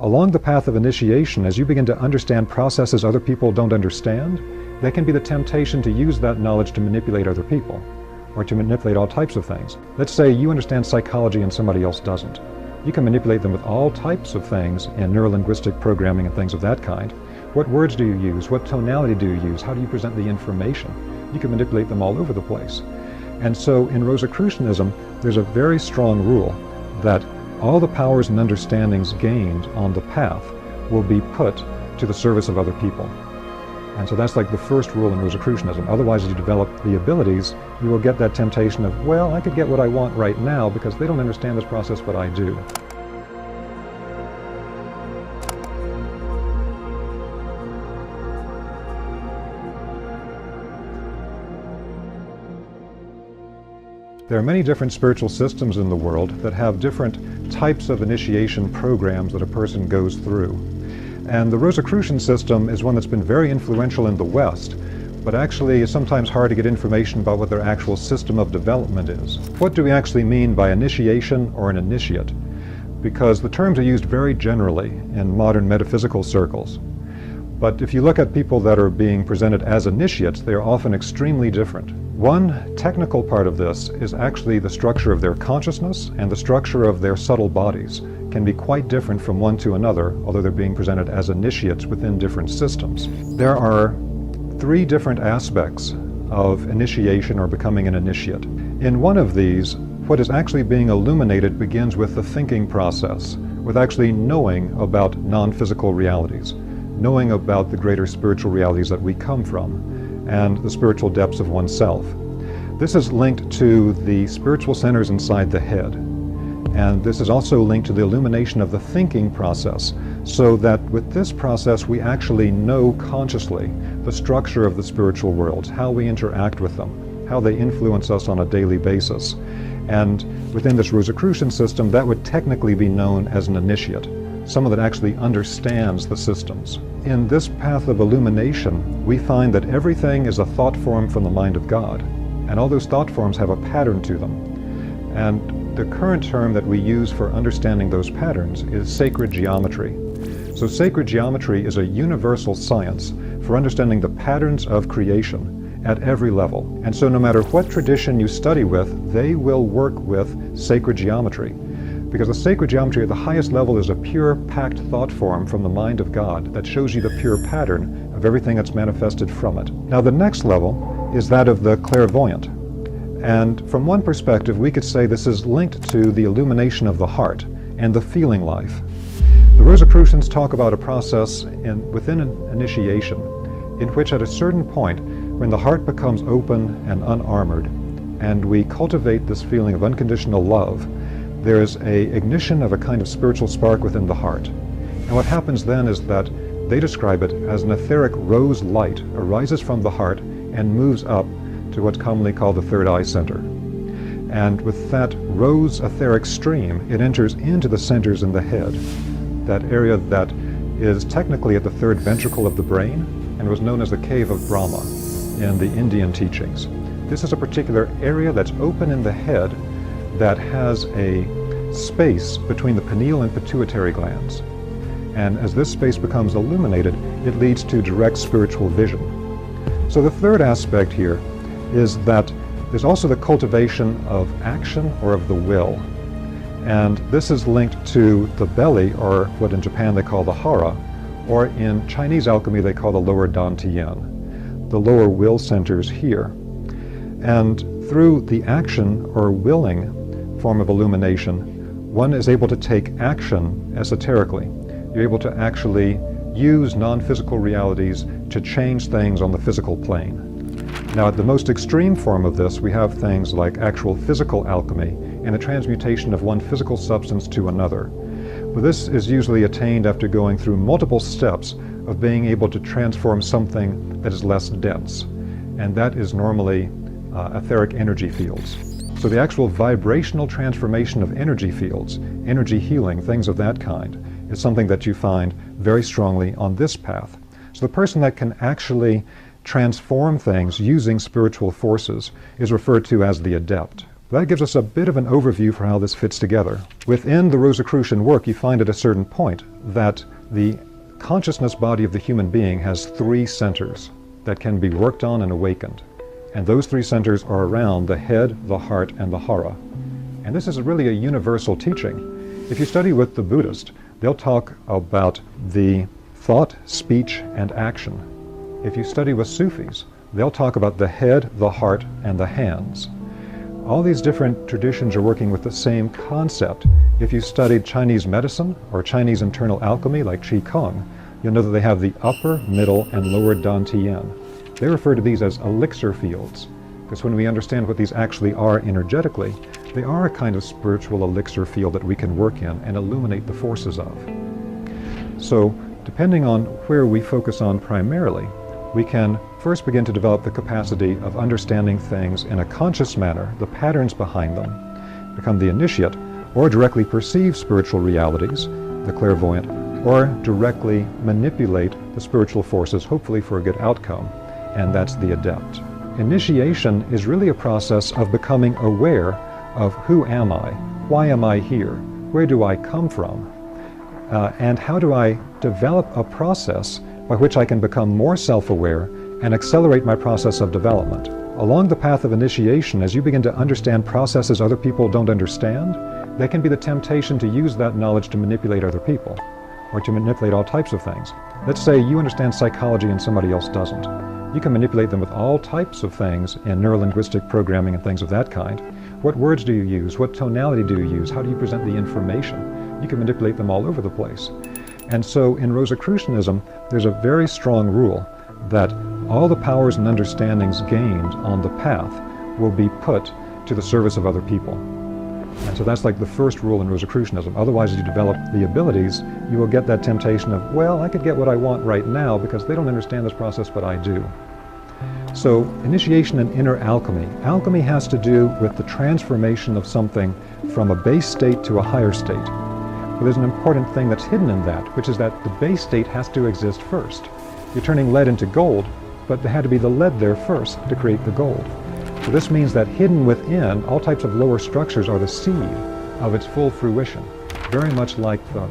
along the path of initiation, as you begin to understand processes other people don't understand, there can be the temptation to use that knowledge to manipulate other people, or to manipulate all types of things. Let's say you understand psychology and somebody else doesn't. You can manipulate them with all types of things in neurolinguistic programming and things of that kind. What words do you use? What tonality do you use? How do you present the information? You can manipulate them all over the place. And so in Rosicrucianism, there's a very strong rule that all the powers and understandings gained on the path will be put to the service of other people. And so that's like the first rule in Rosicrucianism. Otherwise, as you develop the abilities, you will get that temptation of, well, I could get what I want right now because they don't understand this process, but I do. There are many different spiritual systems in the world that have different types of initiation programs that a person goes through. And the Rosicrucian system is one that's been very influential in the West, but actually is sometimes hard to get information about what their actual system of development is. What do we actually mean by initiation or an initiate? Because the terms are used very generally in modern metaphysical circles. But if you look at people that are being presented as initiates, they are often extremely different. One technical part of this is actually the structure of their consciousness, and the structure of their subtle bodies can be quite different from one to another, although they're being presented as initiates within different systems. There are 3 different aspects of initiation or becoming an initiate. In one of these, what is actually being illuminated begins with the thinking process, with actually knowing about non-physical realities, knowing about the greater spiritual realities that we come from, and the spiritual depths of oneself. This is linked to the spiritual centers inside the head. And this is also linked to the illumination of the thinking process, so that with this process we actually know consciously the structure of the spiritual worlds, how we interact with them, how they influence us on a daily basis. And within this Rosicrucian system, that would technically be known as an initiate, someone that actually understands the systems. In this path of illumination, we find that everything is a thought form from the mind of God, and all those thought forms have a pattern to them. And the current term that we use for understanding those patterns is sacred geometry. So sacred geometry is a universal science for understanding the patterns of creation at every level. And so no matter what tradition you study with, they will work with sacred geometry. Because the sacred geometry at the highest level is a pure, packed thought form from the mind of God that shows you the pure pattern of everything that's manifested from it. Now the next level is that of the clairvoyant. And from one perspective, we could say this is linked to the illumination of the heart and the feeling life. The Rosicrucians talk about a process within an initiation in which at a certain point, when the heart becomes open and unarmored, and we cultivate this feeling of unconditional love, there is an ignition of a kind of spiritual spark within the heart. And what happens then is that they describe it as an etheric rose light arises from the heart and moves up to what's commonly called the third eye center. And with that rose etheric stream, it enters into the centers in the head, that area that is technically at the third ventricle of the brain and was known as the cave of Brahma in the Indian teachings. This is a particular area that's open in the head that has a space between the pineal and pituitary glands. And as this space becomes illuminated, it leads to direct spiritual vision. So the third aspect here is that there's also the cultivation of action or of the will. And this is linked to the belly, or what in Japan they call the hara, or in Chinese alchemy they call the lower dantian, the lower will centers here. And through the action or willing form of illumination, one is able to take action esoterically. You're able to actually use non-physical realities to change things on the physical plane. Now, at the most extreme form of this, we have things like actual physical alchemy and the transmutation of one physical substance to another. But this is usually attained after going through multiple steps of being able to transform something that is less dense. And that is normally etheric energy fields. So the actual vibrational transformation of energy fields, energy healing, things of that kind, is something that you find very strongly on this path. So the person that can actually transform things using spiritual forces is referred to as the adept. That gives us a bit of an overview for how this fits together. Within the Rosicrucian work, you find at a certain point that the consciousness body of the human being has 3 centers that can be worked on and awakened. And those 3 centers are around the head, the heart, and the hara. And this is really a universal teaching. If you study with the Buddhist, they'll talk about the thought, speech, and action. If you study with Sufis, they'll talk about the head, the heart, and the hands. All these different traditions are working with the same concept. If you studied Chinese medicine or Chinese internal alchemy like Qigong, you'll know that they have the upper, middle, and lower dantian. They refer to these as elixir fields, because when we understand what these actually are energetically, they are a kind of spiritual elixir field that we can work in and illuminate the forces of. So, depending on where we focus on primarily, we can first begin to develop the capacity of understanding things in a conscious manner, the patterns behind them, become the initiate, or directly perceive spiritual realities, the clairvoyant, or directly manipulate the spiritual forces, hopefully for a good outcome, and that's the adept. Initiation is really a process of becoming aware of who am I, why am I here, where do I come from, and how do I develop a process by which I can become more self-aware and accelerate my process of development. Along the path of initiation, as you begin to understand processes other people don't understand, there can be the temptation to use that knowledge to manipulate other people, or to manipulate all types of things. Let's say you understand psychology and somebody else doesn't. You can manipulate them with all types of things in neurolinguistic programming and things of that kind. What words do you use? What tonality do you use? How do you present the information? You can manipulate them all over the place. And so in Rosicrucianism, there's a very strong rule that all the powers and understandings gained on the path will be put to the service of other people. And so that's like the first rule in Rosicrucianism. Otherwise, as you develop the abilities, you will get that temptation of, well, I could get what I want right now because they don't understand this process, but I do. So initiation and inner alchemy. Alchemy has to do with the transformation of something from a base state to a higher state. But there's an important thing that's hidden in that, which is that the base state has to exist first. You're turning lead into gold, but there had to be the lead there first to create the gold. So this means that hidden within, all types of lower structures are the seed of its full fruition. Very much like the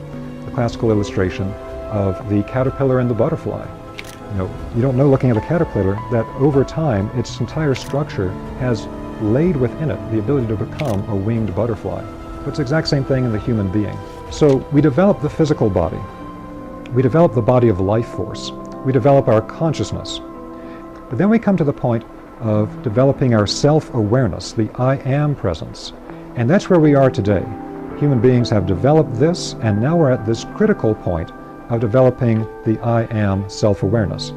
classical illustration of the caterpillar and the butterfly. You don't know looking at a caterpillar that over time its entire structure has laid within it the ability to become a winged butterfly. But it's the exact same thing in the human being. So we develop the physical body. We develop the body of life force. We develop our consciousness. But then we come to the point of developing our self-awareness, the I am presence. And that's where we are today. Human beings have developed this, and now we're at this critical point of developing the I am self-awareness.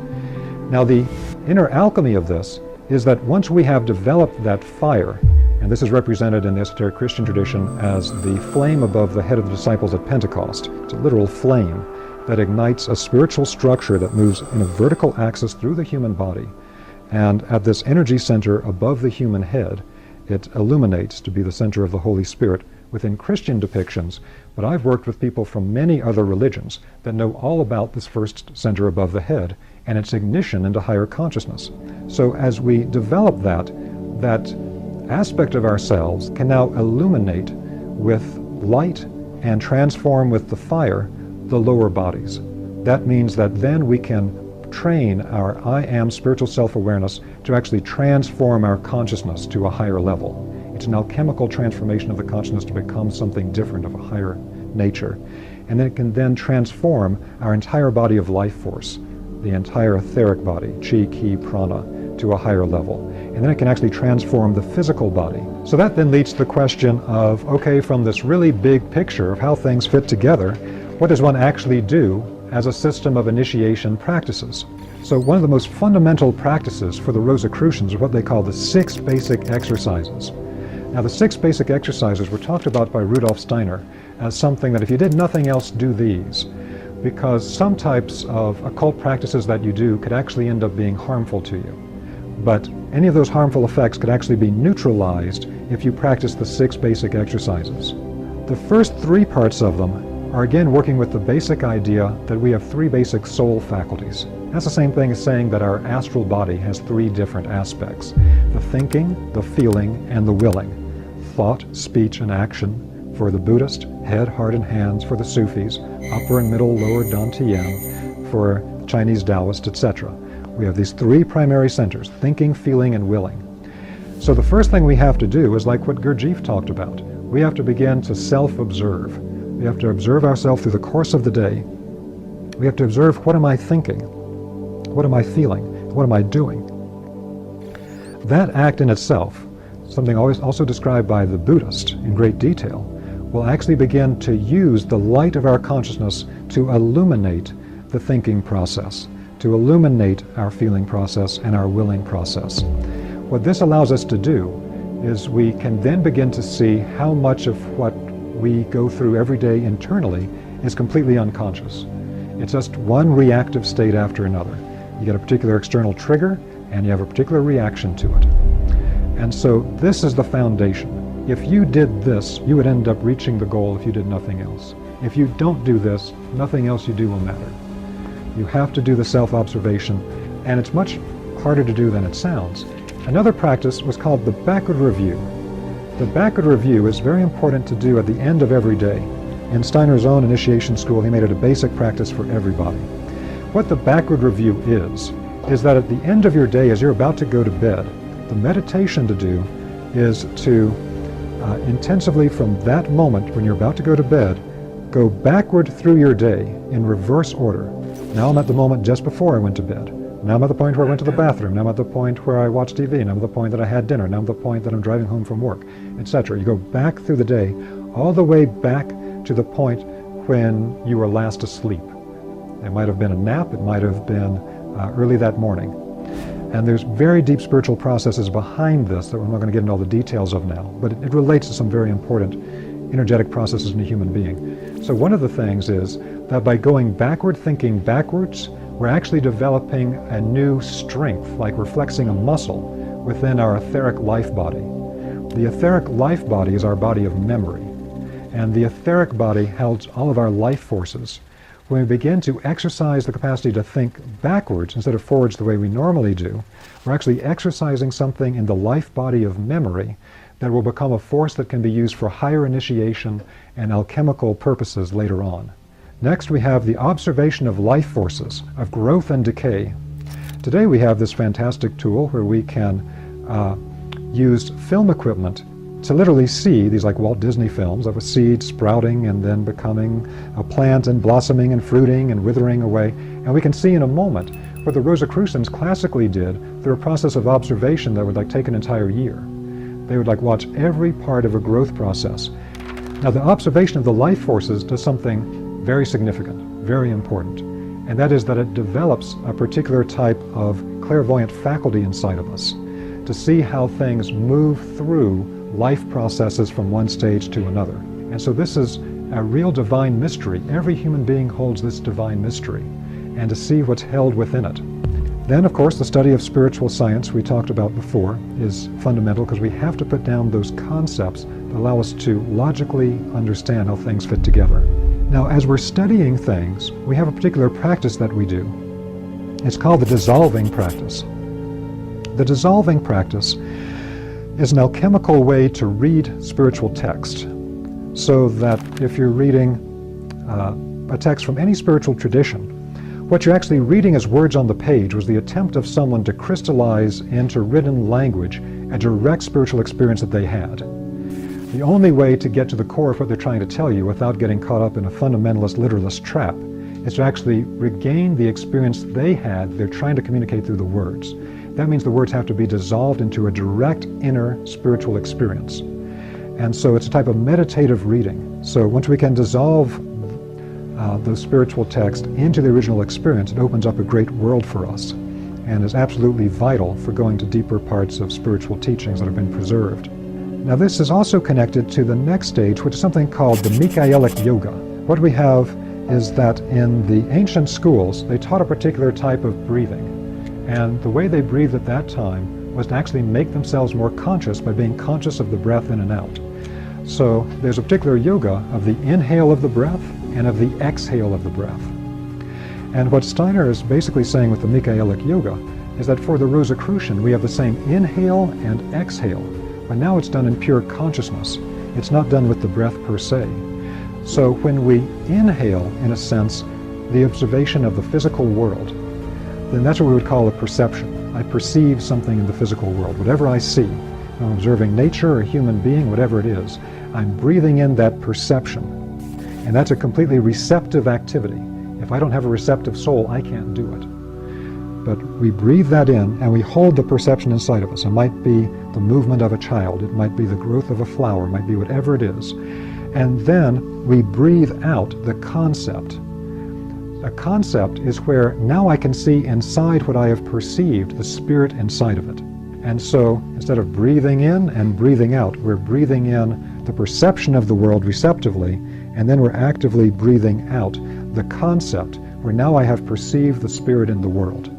Now the inner alchemy of this is that once we have developed that fire, and this is represented in the esoteric Christian tradition as the flame above the head of the disciples at Pentecost. It's a literal flame that ignites a spiritual structure that moves in a vertical axis through the human body. And at this energy center above the human head, it illuminates to be the center of the Holy Spirit within Christian depictions. But I've worked with people from many other religions that know all about this first center above the head and its ignition into higher consciousness. So as we develop that aspect of ourselves can now illuminate with light and transform with the fire the lower bodies. That means that then we can train our I am spiritual self-awareness to actually transform our consciousness to a higher level. It's an alchemical transformation of the consciousness to become something different of a higher nature. And it can then transform our entire body of life force, the entire etheric body, chi, ki, prana, to a higher level. And then it can actually transform the physical body. So that then leads to the question of, okay, from this really big picture of how things fit together, what does one actually do as a system of initiation practices? So one of the most fundamental practices for the Rosicrucians are what they call the 6 basic exercises. Now the 6 basic exercises were talked about by Rudolf Steiner as something that if you did nothing else, do these. Because some types of occult practices that you do could actually end up being harmful to you. But any of those harmful effects could actually be neutralized if you practice the 6 basic exercises. The first 3 parts of them are again working with the basic idea that we have 3 basic soul faculties. That's the same thing as saying that our astral body has 3 different aspects: the thinking, the feeling, and the willing. thought, speech, and action for the Buddhist, head, heart, and hands for the Sufis, upper and middle, lower Dantian for Chinese Taoists, etc. We have these three primary centers, thinking, feeling, and willing. So the first thing we have to do is like what Gurdjieff talked about. We have to begin to self-observe. We have to observe ourselves through the course of the day. We have to observe, what am I thinking? What am I feeling? What am I doing? That act in itself, something also described by the Buddhist in great detail, will actually begin to use the light of our consciousness to illuminate the thinking process, to illuminate our feeling process and our willing process. What this allows us to do is we can then begin to see how much of what we go through every day internally is completely unconscious. It's just one reactive state after another. You get a particular external trigger and you have a particular reaction to it. And so this is the foundation. If you did this, you would end up reaching the goal if you did nothing else. If you don't do this, nothing else you do will matter. You have to do the self-observation, and it's much harder to do than it sounds. Another practice was called the backward review. The backward review is very important to do at the end of every day. In Steiner's own initiation school, he made it a basic practice for everybody. What the backward review is that at the end of your day, as you're about to go to bed, the meditation to do is to intensively from that moment when you're about to go to bed, go backward through your day in reverse order. Now I'm at the moment just before I went to bed. Now I'm at the point where I went to the bathroom. Now I'm at the point where I watched TV. Now I'm at the point that I had dinner. Now I'm at the point that I'm driving home from work, etc. You go back through the day, all the way back to the point when you were last asleep. It might have been a nap. It might have been early that morning. And there's very deep spiritual processes behind this that we're not going to get into all the details of now, but it relates to some very important energetic processes in a human being. So one of the things is that by going backward, thinking backwards, we're actually developing a new strength, like we're flexing a muscle within our etheric life body. The etheric life body is our body of memory, and the etheric body holds all of our life forces. When we begin to exercise the capacity to think backwards instead of forwards the way we normally do, we're actually exercising something in the life body of memory that will become a force that can be used for higher initiation and alchemical purposes later on. Next, we have the observation of life forces, of growth and decay. Today we have this fantastic tool where we can use film equipment to literally see these like Walt Disney films of a seed sprouting and then becoming a plant and blossoming and fruiting and withering away. And we can see in a moment what the Rosicrucians classically did through a process of observation that would like take an entire year. They would like watch every part of a growth process. Now the observation of the life forces does something very significant, very important, and that is that it develops a particular type of clairvoyant faculty inside of us to see how things move through life processes from one stage to another. And so this is a real divine mystery. Every human being holds this divine mystery, and to see what's held within it. Then, of course, the study of spiritual science we talked about before is fundamental because we have to put down those concepts that allow us to logically understand how things fit together. Now, as we're studying things, we have a particular practice that we do. It's called the dissolving practice. The dissolving practice is an alchemical way to read spiritual text, so that if you're reading a text from any spiritual tradition, what you're actually reading as words on the page was the attempt of someone to crystallize into written language a direct spiritual experience that they had. The only way to get to the core of what they're trying to tell you without getting caught up in a fundamentalist literalist trap is to actually regain the experience they had they're trying to communicate through the words. That means the words have to be dissolved into a direct inner spiritual experience. And so it's a type of meditative reading. So once we can dissolve the spiritual text into the original experience, it opens up a great world for us and is absolutely vital for going to deeper parts of spiritual teachings that have been preserved. Now this is also connected to the next stage, which is something called the mikhailic yoga. What we have is that in the ancient schools, they taught a particular type of breathing. And the way they breathed at that time was to actually make themselves more conscious by being conscious of the breath in and out. So there's a particular yoga of the inhale of the breath and of the exhale of the breath. And what Steiner is basically saying with the mikhailic yoga is that for the Rosicrucian, we have the same inhale and exhale, but now it's done in pure consciousness. It's not done with the breath per se. So when we inhale, in a sense, the observation of the physical world, then that's what we would call a perception. I perceive something in the physical world. Whatever I see, I'm observing nature or a human being, whatever it is, I'm breathing in that perception. And that's a completely receptive activity. If I don't have a receptive soul, I can't do it. But we breathe that in and we hold the perception inside of us. It might be the movement of a child, it might be the growth of a flower, it might be whatever it is. And then we breathe out the concept. A concept is where now I can see inside what I have perceived, the spirit inside of it. And so instead of breathing in and breathing out, we're breathing in the perception of the world receptively, and then we're actively breathing out the concept where now I have perceived the spirit in the world.